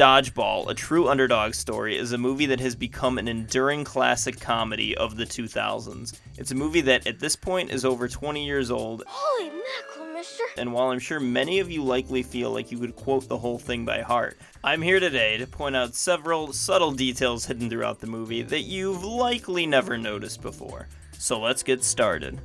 Dodgeball, A True Underdog Story is a movie that has become an enduring classic comedy of the 2000s. It's a movie that, at this point, is over 20 years old. Holy mackerel, mister. And while I'm sure many of you likely feel like you could quote the whole thing by heart, I'm here today to point out several subtle details hidden throughout the movie that you've likely never noticed before. So let's get started.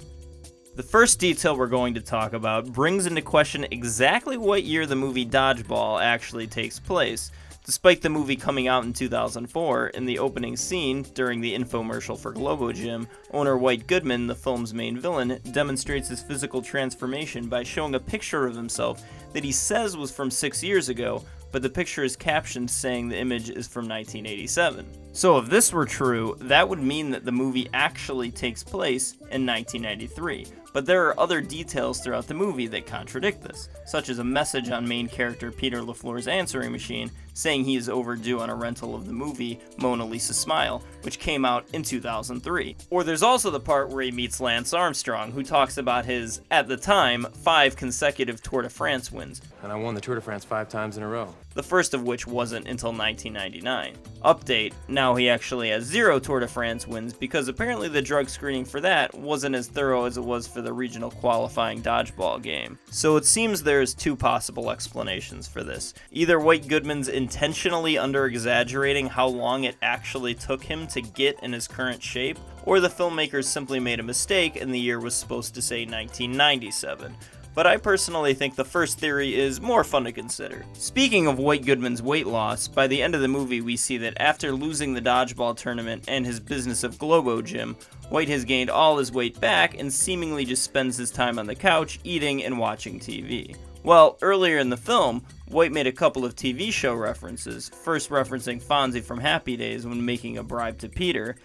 The first detail we're going to talk about brings into question exactly what year the movie Dodgeball actually takes place. Despite the movie coming out in 2004, in the opening scene, during the infomercial for Globo Gym, owner White Goodman, the film's main villain, demonstrates his physical transformation by showing a picture of himself that he says was from 6 years ago, but the picture is captioned saying the image is from 1987. So if this were true, that would mean that the movie actually takes place in 1993. But there are other details throughout the movie that contradict this, such as a message on main character Peter LaFleur's answering machine saying he is overdue on a rental of the movie Mona Lisa Smile, which came out in 2003. Or there's also the part where he meets Lance Armstrong, who talks about his, at the time, 5 consecutive Tour de France wins. And I won the Tour de France 5 times in a row. The first of which wasn't until 1999. Update, now he actually has 0 Tour de France wins because apparently the drug screening for that wasn't as thorough as it was for the regional qualifying dodgeball game. So it seems there's 2 possible explanations for this. Either White Goodman's intentionally under-exaggerating how long it actually took him to get in his current shape, or the filmmakers simply made a mistake and the year was supposed to say 1997. But I personally think the first theory is more fun to consider. Speaking of White Goodman's weight loss, by the end of the movie we see that after losing the dodgeball tournament and his business of Globo Gym, White has gained all his weight back and seemingly just spends his time on the couch eating and watching TV. Well, earlier in the film, White made a couple of TV show references, first referencing Fonzie from Happy Days when making a bribe to Peter,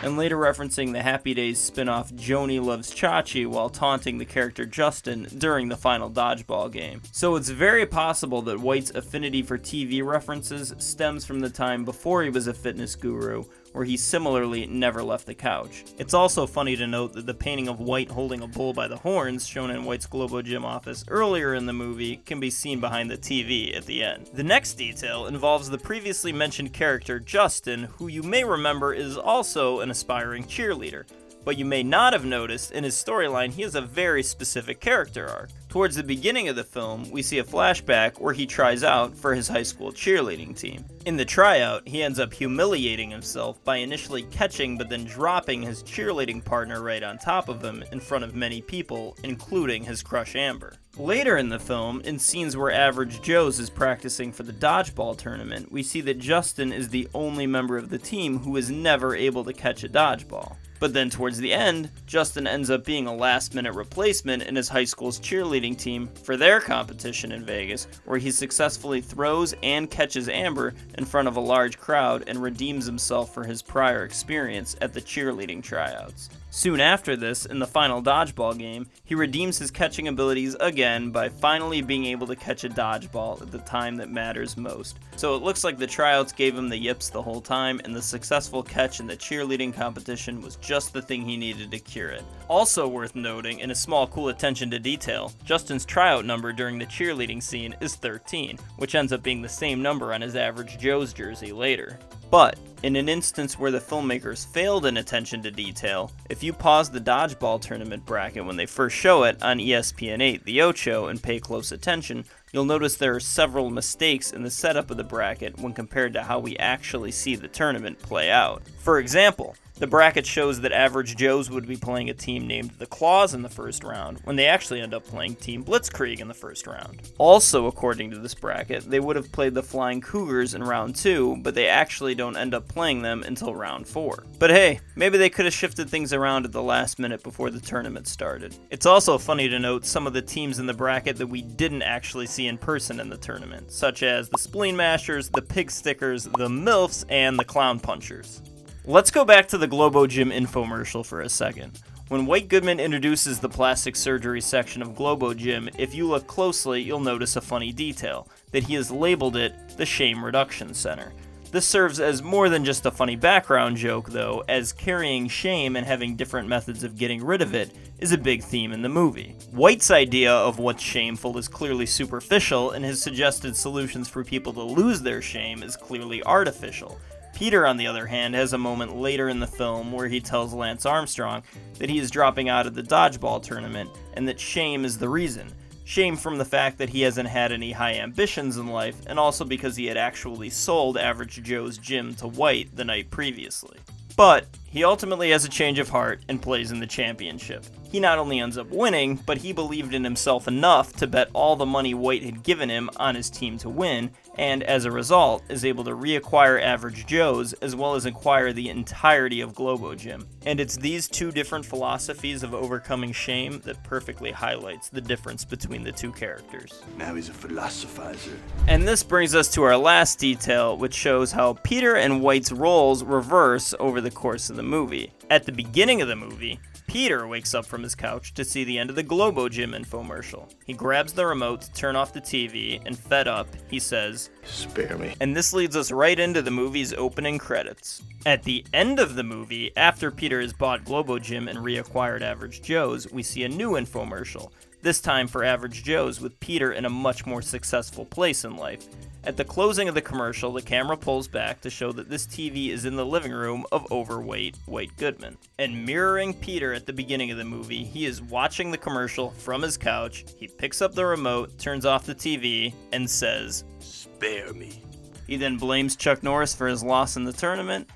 and later referencing the Happy Days spin-off Joni Loves Chachi while taunting the character Justin during the final dodgeball game. So it's very possible that White's affinity for TV references stems from the time before he was a fitness guru, where he similarly never left the couch. It's also funny to note that the painting of White holding a bull by the horns shown in White's Globo Gym office earlier in the movie can be seen behind the TV at the end. The next detail involves the previously mentioned character Justin, who you may remember is also an aspiring cheerleader. But you may not have noticed in his storyline he has a very specific character arc. Towards the beginning of the film, we see a flashback where he tries out for his high school cheerleading team. In the tryout, he ends up humiliating himself by initially catching but then dropping his cheerleading partner right on top of him in front of many people, including his crush Amber. Later in the film, in scenes where Average Joe's is practicing for the dodgeball tournament, we see that Justin is the only member of the team who is never able to catch a dodgeball. But then towards the end, Justin ends up being a last-minute replacement in his high school's cheerleading team for their competition in Vegas, where he successfully throws and catches Amber in front of a large crowd and redeems himself for his prior experience at the cheerleading tryouts. Soon after this, in the final dodgeball game, he redeems his catching abilities again by finally being able to catch a dodgeball at the time that matters most. So it looks like the tryouts gave him the yips the whole time, and the successful catch in the cheerleading competition was just the thing he needed to cure it. Also worth noting, in a small cool attention to detail, Justin's tryout number during the cheerleading scene is 13, which ends up being the same number on his Average Joe's jersey later. But, in an instance where the filmmakers failed in attention to detail, if you pause the dodgeball tournament bracket when they first show it on ESPN8, The Ocho, and pay close attention, you'll notice there are several mistakes in the setup of the bracket when compared to how we actually see the tournament play out. For example, the bracket shows that Average Joe's would be playing a team named the Claws in the first round, when they actually end up playing Team Blitzkrieg in the first round. Also, according to this bracket, they would have played the Flying Cougars in round 2, but they actually don't end up playing them until round 4. But hey, maybe they could have shifted things around at the last minute before the tournament started. It's also funny to note some of the teams in the bracket that we didn't actually see in person in the tournament, such as the Spleen Mashers, the Pig Stickers, the MILFs, and the Clown Punchers. Let's go back to the Globo Gym infomercial for a second. When White Goodman introduces the plastic surgery section of Globo Gym, if you look closely, you'll notice a funny detail, that he has labeled it the Shame Reduction Center. This serves as more than just a funny background joke, though, as carrying shame and having different methods of getting rid of it is a big theme in the movie. White's idea of what's shameful is clearly superficial, and his suggested solutions for people to lose their shame is clearly artificial. Peter, on the other hand, has a moment later in the film where he tells Lance Armstrong that he is dropping out of the Dodgeball tournament and that shame is the reason. Shame from the fact that he hasn't had any high ambitions in life, and also because he had actually sold Average Joe's gym to White the night previously. But he ultimately has a change of heart and plays in the championship. He not only ends up winning, but he believed in himself enough to bet all the money White had given him on his team to win, and as a result, is able to reacquire Average Joe's as well as acquire the entirety of Globo Gym. And it's these two different philosophies of overcoming shame that perfectly highlights the difference between the two characters. Now he's a philosophizer. And this brings us to our last detail, which shows how Peter and White's roles reverse over the course of the movie. At the beginning of the movie, Peter wakes up from his couch to see the end of the Globo Gym infomercial. He grabs the remote to turn off the TV, and fed up, he says, "Spare me." And this leads us right into the movie's opening credits. At the end of the movie, after Peter has bought Globo Gym and reacquired Average Joe's, we see a new infomercial, this time for Average Joe's with Peter in a much more successful place in life. At the closing of the commercial, the camera pulls back to show that this TV is in the living room of overweight White Goodman. And mirroring Peter at the beginning of the movie, he is watching the commercial from his couch, he picks up the remote, turns off the TV, and says, "Spare me." He then blames Chuck Norris for his loss in the tournament,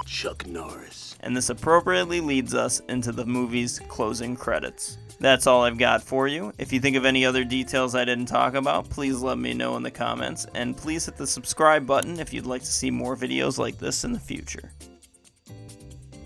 Chuck Norris. and this appropriately leads us into the movie's closing credits. That's all I've got for you. If you think of any other details I didn't talk about, please let me know in the comments, and please hit the subscribe button if you'd like to see more videos like this in the future.